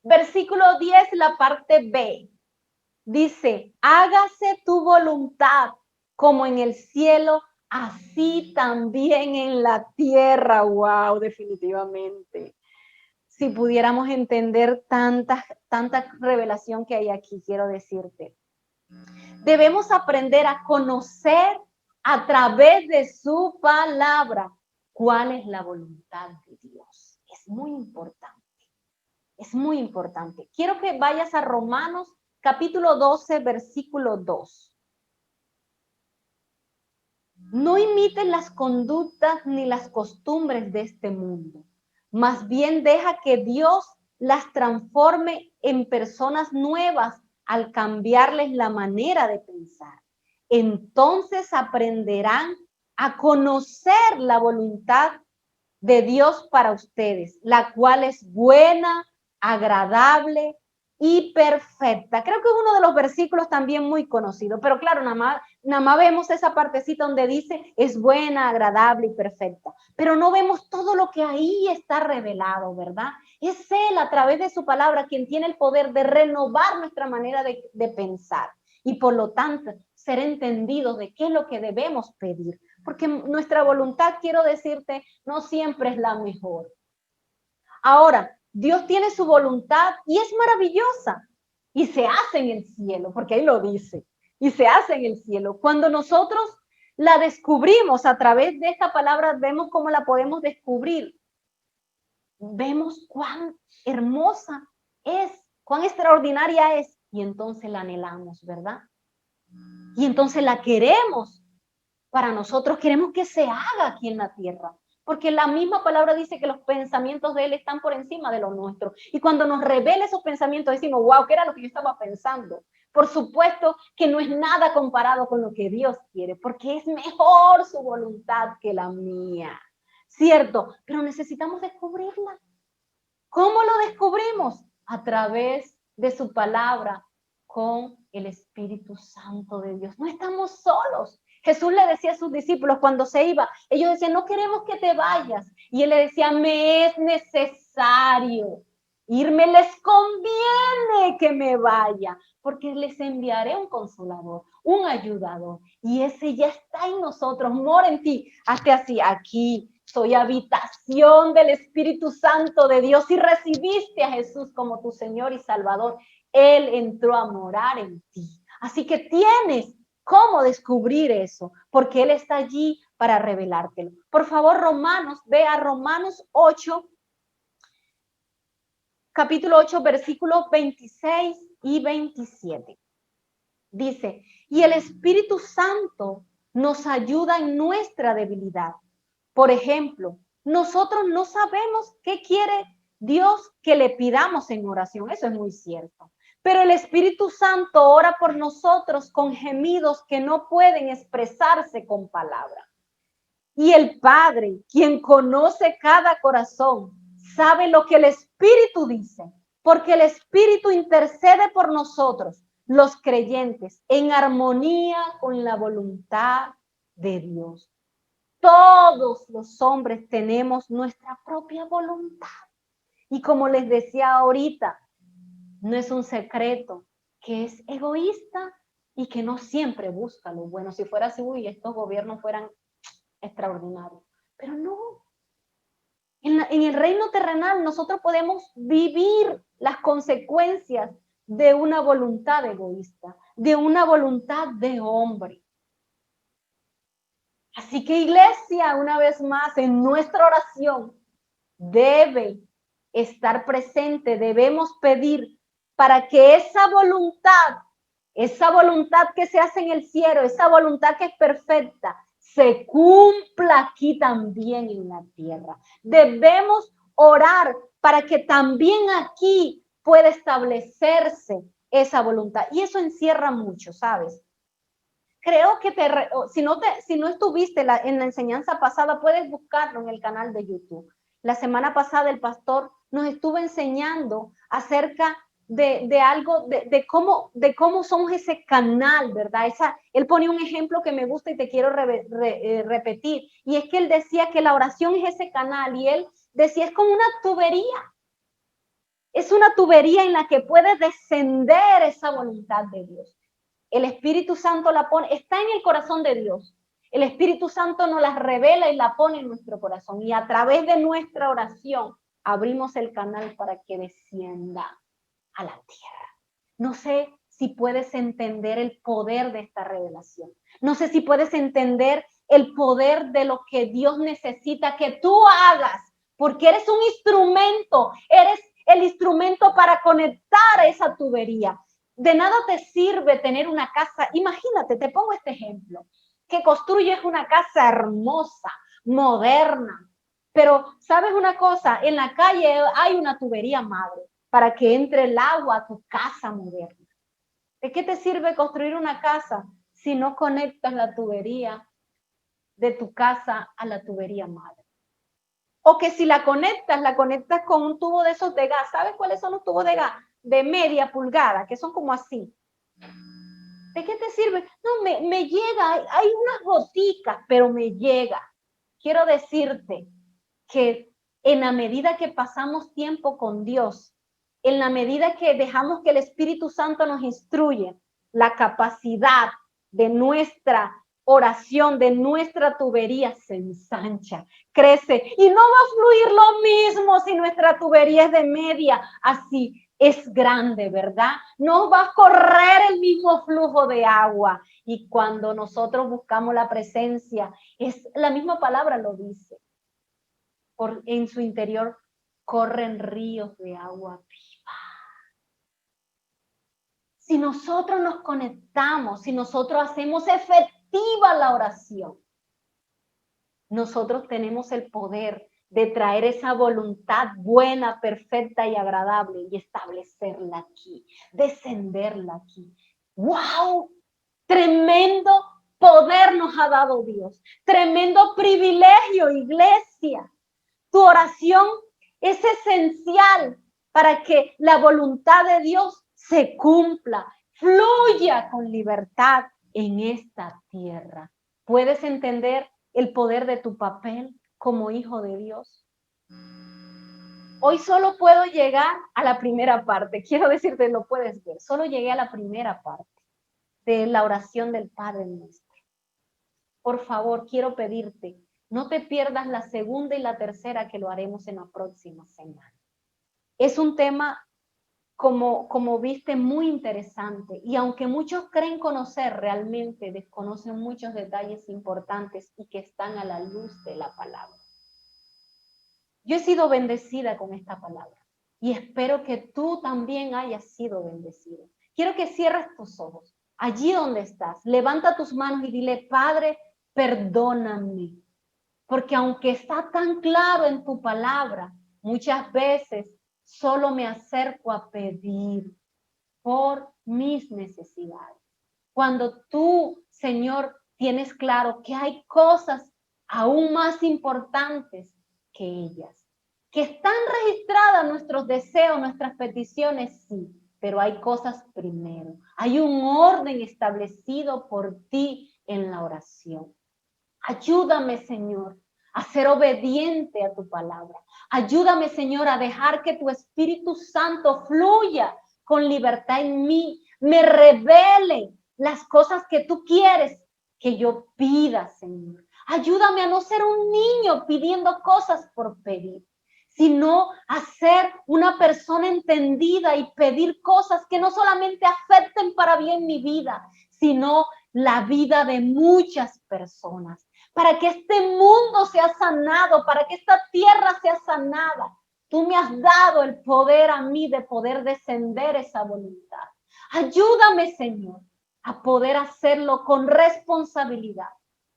Versículo 10, la parte B, dice, hágase tu voluntad como en el cielo, así también en la tierra. Wow, definitivamente. Si pudiéramos entender tanta revelación que hay aquí, quiero decirte. Debemos aprender a conocer a través de su palabra cuál es la voluntad de Dios. Es muy importante. Es muy importante. Quiero que vayas a Romanos capítulo 12, versículo 2. No imites las conductas ni las costumbres de este mundo. Más bien deja que Dios las transforme en personas nuevas al cambiarles la manera de pensar. Entonces aprenderán a conocer la voluntad de Dios para ustedes, la cual es buena, agradable y perfecta. Creo que es uno de los versículos también muy conocido, pero claro, nada más vemos esa partecita donde dice es buena, agradable y perfecta, pero no vemos todo lo que ahí está revelado, ¿verdad? Es Él a través de su palabra quien tiene el poder de renovar nuestra manera de pensar y por lo tanto ser entendidos de qué es lo que debemos pedir, porque nuestra voluntad, quiero decirte, no siempre es la mejor. Ahora, Dios tiene su voluntad y es maravillosa y se hace en el cielo, porque ahí lo dice, y se hace en el cielo. Cuando nosotros la descubrimos a través de esta palabra, vemos cómo la podemos descubrir. Vemos cuán hermosa es, cuán extraordinaria es, y entonces la anhelamos, ¿verdad? Y entonces la queremos para nosotros, queremos que se haga aquí en la tierra. Porque la misma palabra dice que los pensamientos de Él están por encima de los nuestros. Y cuando nos revela esos pensamientos, decimos, wow, ¿qué era lo que yo estaba pensando? Por supuesto que no es nada comparado con lo que Dios quiere, porque es mejor su voluntad que la mía. Cierto, pero necesitamos descubrirla. ¿Cómo lo descubrimos? A través de su palabra, con el Espíritu Santo de Dios. No estamos solos. Jesús le decía a sus discípulos cuando se iba, ellos decían, no queremos que te vayas. Y él le decía, me es necesario irme, les conviene que me vaya, porque les enviaré un consolador, un ayudador. Y ese ya está en nosotros, mora en ti. Hazte así, aquí soy habitación del Espíritu Santo de Dios. Si recibiste a Jesús como tu Señor y Salvador, Él entró a morar en ti. Así que tienes cómo descubrir eso, porque Él está allí para revelártelo. Por favor, Romanos, ve a Romanos 8, capítulo 8, versículos 26 y 27. Dice, y el Espíritu Santo nos ayuda en nuestra debilidad. Por ejemplo, nosotros no sabemos qué quiere Dios que le pidamos en oración. Eso es muy cierto. Pero el Espíritu Santo ora por nosotros con gemidos que no pueden expresarse con palabras. Y el Padre, quien conoce cada corazón, sabe lo que el Espíritu dice, porque el Espíritu intercede por nosotros, los creyentes, en armonía con la voluntad de Dios. Todos los hombres tenemos nuestra propia voluntad. Y como les decía ahorita, no es un secreto que es egoísta y que no siempre busca lo bueno. Si fuera así, uy, estos gobiernos fueran extraordinarios. Pero no. En el reino terrenal nosotros podemos vivir las consecuencias de una voluntad egoísta, de una voluntad de hombre. Así que iglesia, una vez más, en nuestra oración debe estar presente, debemos pedir para que esa voluntad que se hace en el cielo, esa voluntad que es perfecta, se cumpla aquí también en la tierra. Debemos orar para que también aquí pueda establecerse esa voluntad. Y eso encierra mucho, ¿sabes? Creo que si no estuviste en la enseñanza pasada, puedes buscarlo en el canal de YouTube. La semana pasada el pastor nos estuvo enseñando acerca de algo, de cómo somos ese canal, ¿verdad? Él ponía un ejemplo que me gusta y te quiero repetir. Y es que él decía que la oración es ese canal y él decía, es como una tubería. Es una tubería en la que puede descender esa voluntad de Dios. El Espíritu Santo la pone, está en el corazón de Dios. El Espíritu Santo nos la revela y la pone en nuestro corazón. Y a través de nuestra oración abrimos el canal para que descienda a la tierra. No sé si puedes entender el poder de esta revelación. No sé si puedes entender el poder de lo que Dios necesita que tú hagas, porque eres un instrumento, eres el instrumento para conectar a esa tubería. De nada te sirve tener una casa. Imagínate, te pongo este ejemplo, que construyes una casa hermosa, moderna, pero ¿sabes una cosa? En la calle hay una tubería madre para que entre el agua a tu casa moderna. ¿De qué te sirve construir una casa si no conectas la tubería de tu casa a la tubería madre? O que si la conectas con un tubo de esos de gas. ¿Sabes cuáles son los tubos de gas? De media pulgada, que son como así. ¿De qué te sirve? No, me llega, hay unas goticas, pero me llega. Quiero decirte que en la medida que pasamos tiempo con Dios, en la medida que dejamos que el Espíritu Santo nos instruye, la capacidad de nuestra oración, de nuestra tubería se ensancha, crece y no va a fluir lo mismo si nuestra tubería es de media, así es grande, ¿verdad? No va a correr el mismo flujo de agua. Y cuando nosotros buscamos la presencia, es la misma palabra lo dice. En su interior corren ríos de agua viva. Si nosotros nos conectamos, si nosotros hacemos efectiva la oración, nosotros tenemos el poder de traer esa voluntad buena, perfecta y agradable y establecerla aquí, descenderla aquí. ¡Wow! Tremendo poder nos ha dado Dios. Tremendo privilegio, iglesia. Tu oración es esencial para que la voluntad de Dios se cumpla, fluya con libertad en esta tierra. ¿Puedes entender el poder de tu papel como hijo de Dios? Hoy solo puedo llegar a la primera parte. Quiero decirte, lo puedes ver. Solo llegué a la primera parte de la oración del Padre Nuestro. Por favor, quiero pedirte, no te pierdas la segunda y la tercera que lo haremos en la próxima semana. Es un tema, como viste, muy interesante. Y aunque muchos creen conocer, realmente desconocen muchos detalles importantes y que están a la luz de la palabra. Yo he sido bendecida con esta palabra y espero que tú también hayas sido bendecido. Quiero que cierres tus ojos. Allí donde estás, levanta tus manos y dile, Padre, perdóname. Porque aunque está tan claro en tu palabra, muchas veces solo me acerco a pedir por mis necesidades. Cuando tú, Señor, tienes claro que hay cosas aún más importantes que ellas, Que están registradas nuestros deseos, nuestras peticiones, sí, pero hay cosas primero. Hay un orden establecido por ti en la oración. Ayúdame, Señor, a ser obediente a tu palabra. Ayúdame, Señor, a dejar que tu Espíritu Santo fluya con libertad en mí, me revele las cosas que tú quieres que yo pida, Señor. Ayúdame a no ser un niño pidiendo cosas por pedir, sino a ser una persona entendida y pedir cosas que no solamente afecten para bien mi vida, sino la vida de muchas personas, para que este mundo sea sanado, para que esta tierra sea sanada. Tú me has dado el poder a mí de poder descender esa voluntad. Ayúdame, Señor, a poder hacerlo con responsabilidad,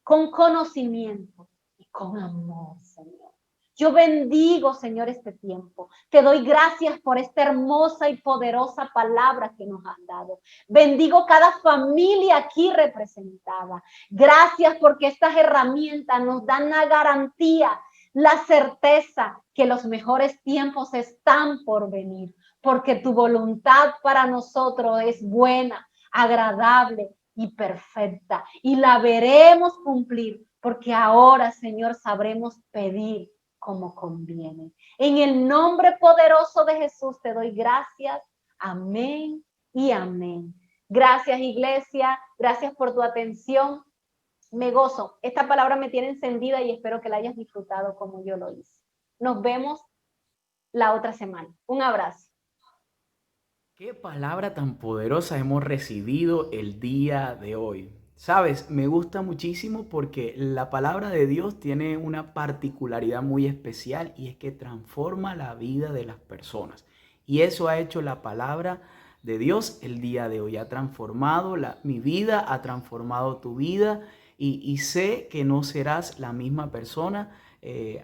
con conocimiento y con amor, Señor. Yo bendigo, Señor, este tiempo. Te doy gracias por esta hermosa y poderosa palabra que nos has dado. Bendigo cada familia aquí representada. Gracias porque estas herramientas nos dan la garantía, la certeza que los mejores tiempos están por venir, porque tu voluntad para nosotros es buena, agradable y perfecta. Y la veremos cumplir, porque ahora, Señor, sabremos pedir como conviene. En el nombre poderoso de Jesús te doy gracias. Amén y amén. Gracias, iglesia. Gracias por tu atención. Me gozo. Esta palabra me tiene encendida y espero que la hayas disfrutado como yo lo hice. Nos vemos la otra semana. Un abrazo. Qué palabra tan poderosa hemos recibido el día de hoy. Sabes, me gusta muchísimo porque la palabra de Dios tiene una particularidad muy especial y es que transforma la vida de las personas. Y eso ha hecho la palabra de Dios el día de hoy. Ha transformado mi vida, ha transformado tu vida y sé que no serás la misma persona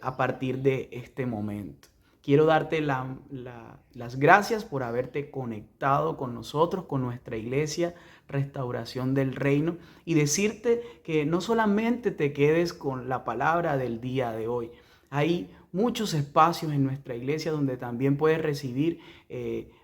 a partir de este momento. Quiero darte las gracias por haberte conectado con nosotros, con nuestra iglesia Restauración del Reino, y decirte que no solamente te quedes con la palabra del día de hoy. Hay muchos espacios en nuestra iglesia donde también puedes recibir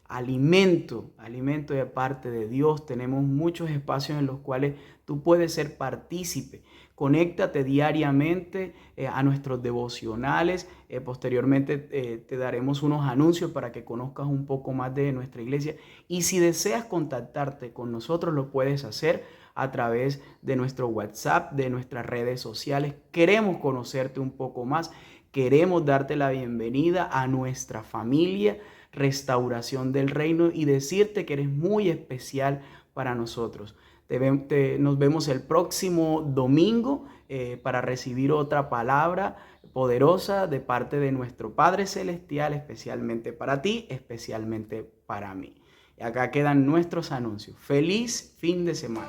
alimento de parte de Dios. Tenemos muchos espacios en los cuales tú puedes ser partícipe. Conéctate diariamente a nuestros devocionales. Posteriormente te daremos unos anuncios para que conozcas un poco más de nuestra iglesia. Y si deseas contactarte con nosotros, lo puedes hacer a través de nuestro WhatsApp, de nuestras redes sociales. Queremos conocerte un poco más. Queremos darte la bienvenida a nuestra familia Restauración del Reino y decirte que eres muy especial para nosotros. Nos vemos el próximo domingo para recibir otra palabra poderosa de parte de nuestro Padre Celestial, especialmente para ti, especialmente para mí. Y acá quedan nuestros anuncios. Feliz fin de semana.